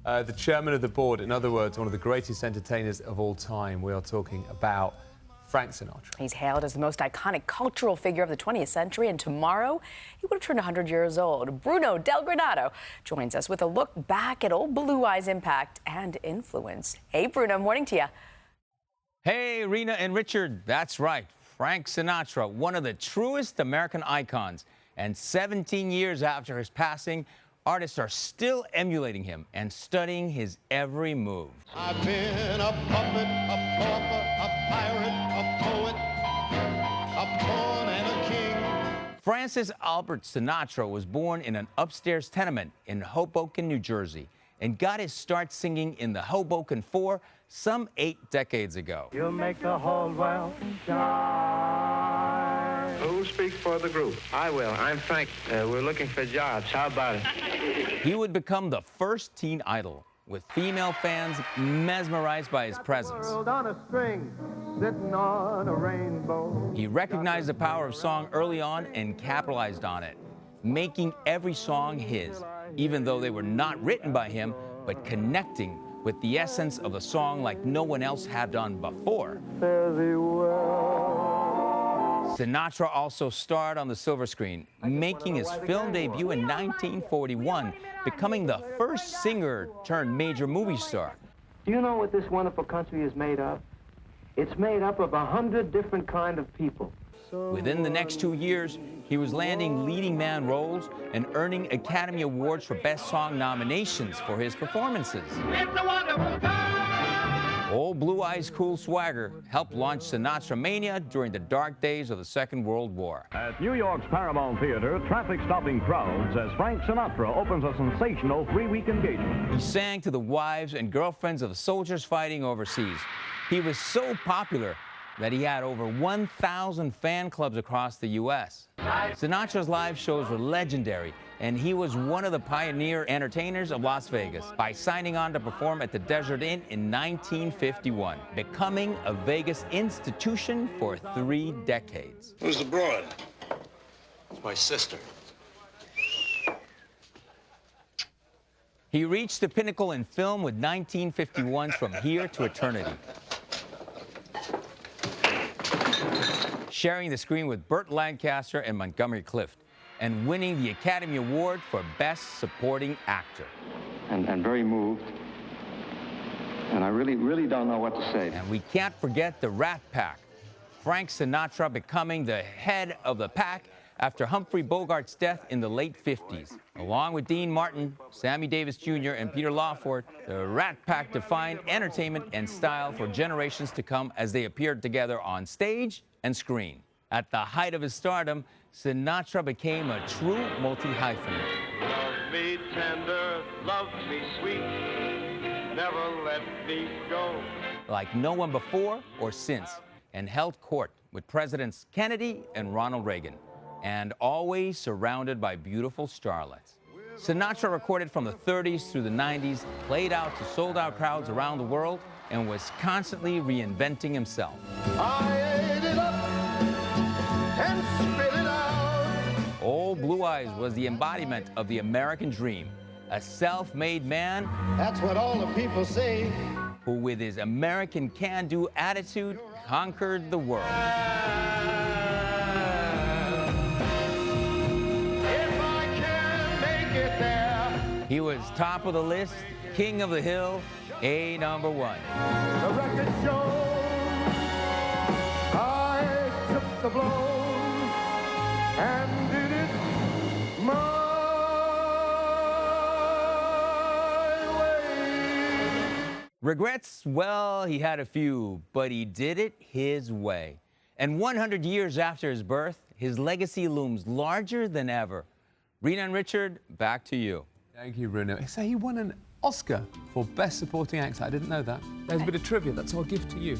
The chairman of the board, in other words, one of the greatest entertainers of all time. We are talking about Frank Sinatra. He's hailed as the most iconic cultural figure of the 20th century, and tomorrow he would have turned 100 years old. Bruno del Granado joins us with a look back at old Blue Eye's impact and influence. Hey, Bruno, morning to you. Hey, Rena and Richard, that's right. Frank Sinatra, one of the truest American icons. And 17 years after his passing, artists are still emulating him and studying his every move. I've been a puppet, a pauper, a pirate, a poet, a pawn and a king. Francis Albert Sinatra was born in an upstairs tenement in Hoboken, New Jersey, and got his start singing in the Hoboken Four some 8 decades ago. You'll make the whole world shine. Who speaks for the group? I will. I'm Frank. We're looking for jobs. How about it? He would become the first teen idol, with female fans mesmerized by his presence. On a string, sitting on a rainbow. He recognized the power of song early on and capitalized on it, making every song his, even though they were not written by him, but connecting with the essence of a song like no one else had done before. Fare thee well. Sinatra also starred on the silver screen, making his film debut in 1941, becoming the first singer turned major movie star. Do you know what this wonderful country is made of? It's made up of 100 different kind of people. Within the next 2 years, he was landing leading man roles and earning Academy Awards for Best Song nominations for his performances. It's a wonderful time. Old Blue Eye's cool swagger helped launch Sinatra Mania during the dark days of the Second World War. At New York's Paramount Theater, traffic-stopping crowds as Frank Sinatra opens a sensational 3-week engagement. He sang to the wives and girlfriends of soldiers fighting overseas. He was so popular that he had over 1,000 fan clubs across the U.S. Sinatra's live shows were legendary, and he was one of the pioneer entertainers of Las Vegas by signing on to perform at the Desert Inn in 1951, becoming a Vegas institution for 3 decades. Who's the broad? It's my sister. He reached the pinnacle in film with 1951's From Here to Eternity, sharing the screen with Burt Lancaster and Montgomery Clift, and winning the Academy Award for Best Supporting Actor. And very moved. And I really don't know what to say. And we can't forget the Rat Pack, Frank Sinatra becoming the head of the pack after Humphrey Bogart's death in the late 50s. Along with Dean Martin, Sammy Davis Jr., and Peter Lawford, the Rat Pack defined entertainment and style for generations to come as they appeared together on stage and screen. At the height of his stardom, Sinatra became a true multi-hyphenate. Love me tender, love me sweet, never let me go. Like no one before or since, and held court with Presidents Kennedy and Ronald Reagan, and always surrounded by beautiful starlets. Sinatra recorded from the 30s through the 90s, played out to sold-out crowds around the world, and was constantly reinventing himself. I ate it up and spit it out. Old Blue Eyes was the embodiment of the American dream, a self-made man That's what all the people say. who, with his American can-do attitude, conquered the world. If I can make it there. He was top of the list, king of the hill, #1. The record shows I took the blows and did it my way. Regrets? Well, he had a few, but he did it his way. And 100 years after his birth, his legacy looms larger than ever. Rena and Richard, back to you. Thank you, Bruno. So he won an Oscar for Best Supporting Actor. I didn't know that. There's a bit of trivia. That's our gift to you.